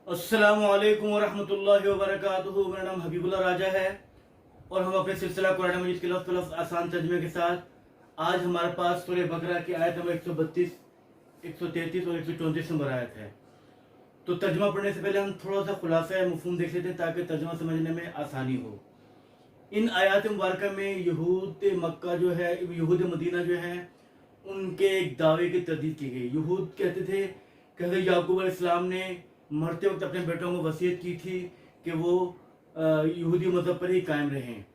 अस्सलामुअलैकुम वरहमतुल्लाहि वबरकातुहू। मेरा नाम हबीबुल्लाह राजा है और हम अपने सिलसिला कुरान मजीद के लफ्ज़ लफ्ज़ आसान तर्जमे के साथ आज हमारे पास सूरह बकरा की आयत नंबर 132, 133 और 134 नंबर आयत है। तो तर्जमा पढ़ने से पहले हम थोड़ा सा खुलासा मफ़हूम देख लेते हैं ताकि तर्जमा समझने में आसानी हो। इन आयत मुबारक में यहूद मक्का जो है, यहूद मदीना जो है, उनके एक दावे की तरदीद की गई। यहूद कहते थे कि हज़रत याकूब अलैहिस्सलाम ने मरते वक्त अपने बेटों को वसीयत की थी कि वो यहूदी मज़हब पर ही कायम रहें।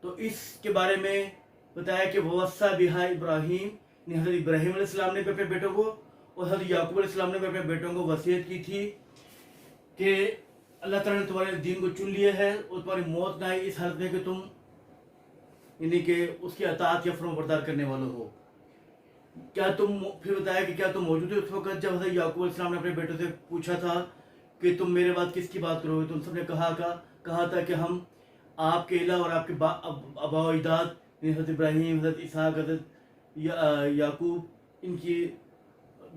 तो इसके बारे में बताया कि वस्सा बिहा इब्राहीम ने, हज़रत इब्राहीम अलैहिस्सलाम ने अपने बेटों को और हज़रत याकूब अलैहिस्सलाम ने अपने बेटों को वसीयत की थी कि अल्लाह ताला ने तुम्हारे दीन को चुन लिया है और तुम्हारी मौत ना आए इस हालत में कि तुम यानी कि उसकी अताअत या फरमाबरदार करने वाले हो। क्या तुम, फिर बताया कि क्या तुम मौजूद हो उस वक्त जब हज़रत याकूब अलैहिस्सलाम ने अपने बेटों से पूछा था कि तुम मेरे बाद किसकी बात करोगे? तुम सबने कहा था कि हम आपके इला और आपके आबा व अजदाद हज़रत इब्राहीम, हज़रत इसहाक, हज़रत याकूब, इनकी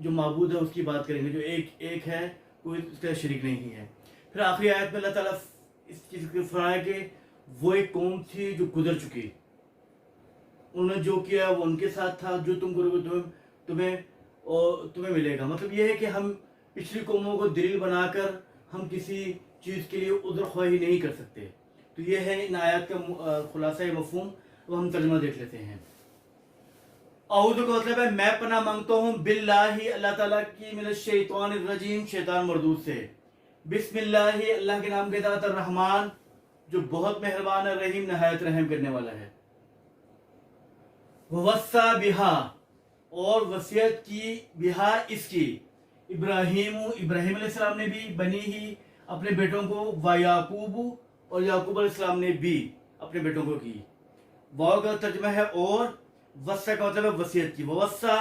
जो माबूद है उसकी बात करेंगे, जो एक है, कोई उसका शरीक नहीं है। फिर आखिरी आयत में अल्लाह ताला इस चीज़ को फरमाया कि वो एक कौम थी जो गुजर चुकी, उन्होंने जो किया वो उनके साथ था, जो तुम करोगे तुम्हें मिलेगा। मतलब ये है कि हम पिछली कौमों को दलील बनाकर हम किसी चीज़ के लिए उज़्र ख्वाही नहीं कर सकते। तो ये है इन आयत का खुलासा मफ़हूम। वो हम तर्जुमा देख लेते हैं। औज़ु का मतलब है मैं पनाह मांगता हूँ बिल्लाहि, अल्लाह ताला की, मिनश शैतानिर रजीम, शैतान मरदूद से। बिस्मिल्लाहि, अल्लाह के नाम के साथ, रहमान जो बहुत मेहरबान है, रहीम नहायत रहम करने वाला है। वस्सा बिहा और वसीयत की, बिहा इसकी, इब्राहीम अलैहिस्सलाम ने भी, बनी ही अपने बेटों को, व याकूब और याकूब अलैहिस्सलाम ने भी अपने बेटों को की। वाव का तर्जुमा है और, वस्सा का मतलब है वसीयत की। वस्सा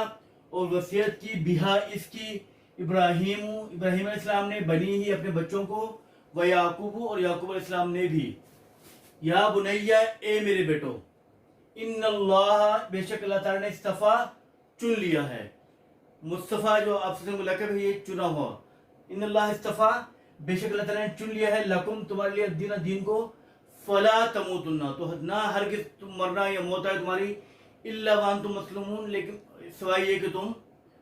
और वसीयत की, बिहा इसकी, इब्राहीम अलैहिस्सलाम ने, बनी ही अपने बच्चों को, व याकूब और याकूब अलैहिस्सलाम ने भी। या बुनैया, ए मेरे बेटो, इन्नल्लाह, बेशक अल्लाह ताला ने, इस्तफा चुन लिया है। मुस्तफ़ा जो आपसे लक़ब है, ये चुना हुआ। इन्नल्लाह इस्तफा, बेशक अल्लाह ताला ने चुन लिया है, लकुम तुम्हारे लिए, दीन को, फला तमूतुन्ना, तो ना हरगिज़ तुम मरना या मौत आए तुम्हारी, इल्ला व अंतुम मुस्लिमून, लेकिन सिवाय ये कि तुम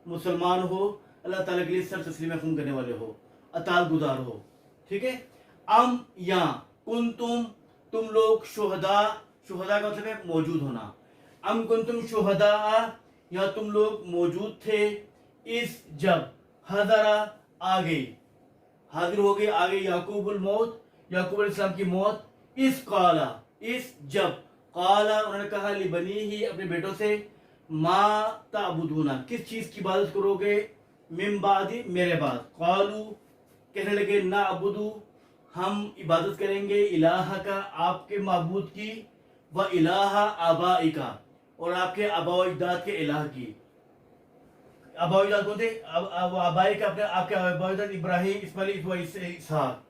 मुसलमान हो, अल्लाह ताला के लिए सर तस्लीम खून करने वाले हो, अताल गुजार हो। ठीक है। अम या कुंतुम, तुम लोग, शुहदा का मतलब है मौजूद होना। अम कुंतुम शुहदा, या तुम लोग मौजूद थे, इस जब, हज़रा आ गई, हाजिर हो गई, आ गई, याकूबुल मौत, याकूब अलैहिस्सलाम की मौत, इस काला, इस जब, काला उन्होंने कहा, लिबनी ही अपने बेटों से, मा ताबुदूना, किस चीज की इबादत करोगे, मिन बादी, मेरे बाद, कालू कहने लगे, ना अबुदू, हम इबादत करेंगे, इलाहा का, आपके माबूद की, व इलाहा आबाई का, और आपके आबा अजदाद के इलाह की। आबा अजदाद कौन थे? आबाई का, अपने आपके आबा अजदाद इब्राहीम, इस्माइल, इसहाक।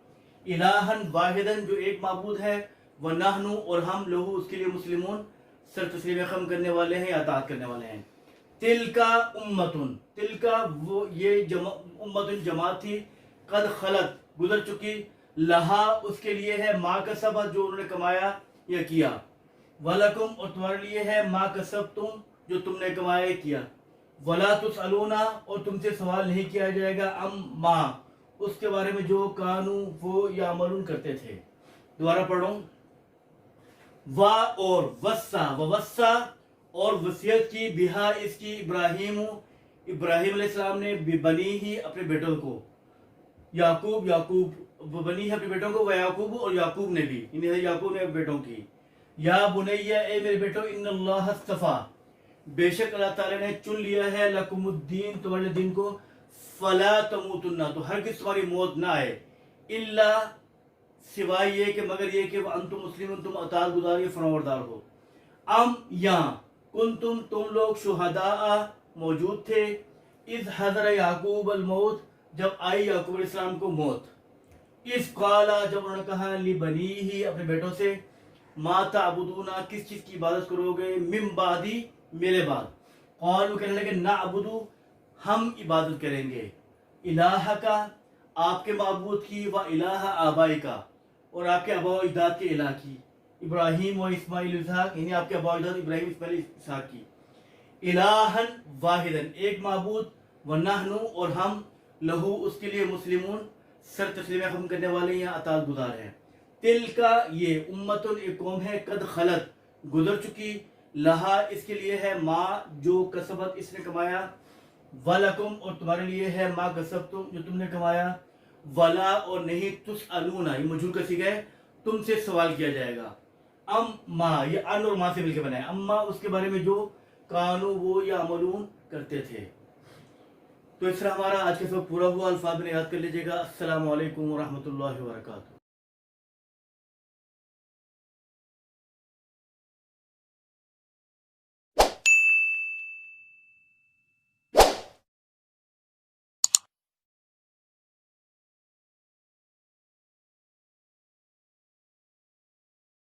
इलाहन वाहिदन, जो एक माबूद है, व नहनु, और हम, लोहू उसके लिए, मुस्लिमून सर तस्लीम खम करने वाले हैं या अताअत करने वाले हैं। तिलका उम्मतुन, तिलका वो ये उम्मतुन जमात थी, कद खलत गुजर चुकी, लहा उसके लिए है, मा कसबा जो उन्होंने कमाया या किया, वलकुम और तुम्हारे लिए है, मा कसबतुम जो तुमने कमाया किया, वला तुसअलूना और तुमसे सवाल नहीं किया जाएगा, अम मा उसके बारे में जो कानू वो या अमलून करते थे। दोबारा पढ़ो। वा और, वस्सा वस्सा और वसीयत की, बिहा इसकी, इब्राहीम अलैहिस्सलाम ने, बनी ही अपने बेटों को, याकूब बनी है अपने बेटों को, व याकूब और याकूब ने भी, इन्हें याकूब ने बेटों की। या बुनैया, ए मेरे बेटो, इन्नल्लाह इस्तफा, बेशक अल्लाह ताला ने चुन लिया है, लकुमुद्दीन तुम्हारे दीन को, फला तमूतुन्ना तो हरगिज़ तुम्हारी मौत ना आए, इल्ला सिवाय ये कि, मगर ये कि, अंतुम मुस्लिम तुम अताअत गुजार या फरमाबरदार हो। अम या कुंतुम तुम लोग, शुहदा मौजूद थे, इस हज़र याकूब अल मौत जब आई याकूब अलैहिस्सलाम को मौत, इस काला जब उन्होंने कहा, ली बनी ही अपने बेटों से, माता अबुदूना किस चीज की इबादत करोगे, मिम बादी मेरे बाद, कौलू कहने लगे, ना अबुदू हम इबादत करेंगे, इलाह का آپ کے معبود کی و الہ آبائی کا اور آپ کے آبا و اجداد کے الہ کی ابراہیم و اسماعیل اسحاق یعنی آپ کے آبا و اجداد ابراہیم اسماعیل اسحاق کی الہن واحدن ایک معبود و نحنو اور ہم لہو اس کے لیے مسلمون سر تسلیمہ ختم کرنے والے یا اطاعت گزار ہیں تل کا یہ امتن ایک قوم ہے قد خلط گزر چکی لہا اس کے لیے ہے ما جو کسبت اس نے کمایا ولکم اور تمہارے لیے ہے ما کسبتم جو تم نے کمایا ولا اور نہیں تسألون یہ مجھول کا صیغہ ہے تم سے سوال کیا جائے گا ام ما یہ ان اور ما سے مل کے بنا ہے اما اس کے بارے میں جو کانو وہ یا عملون کرتے تھے تو اس طرح ہمارا آج کا سبق پورا ہوا الفاظ میں یاد کر لیجیے گا السلام علیکم ورحمۃ اللہ وبرکاتہ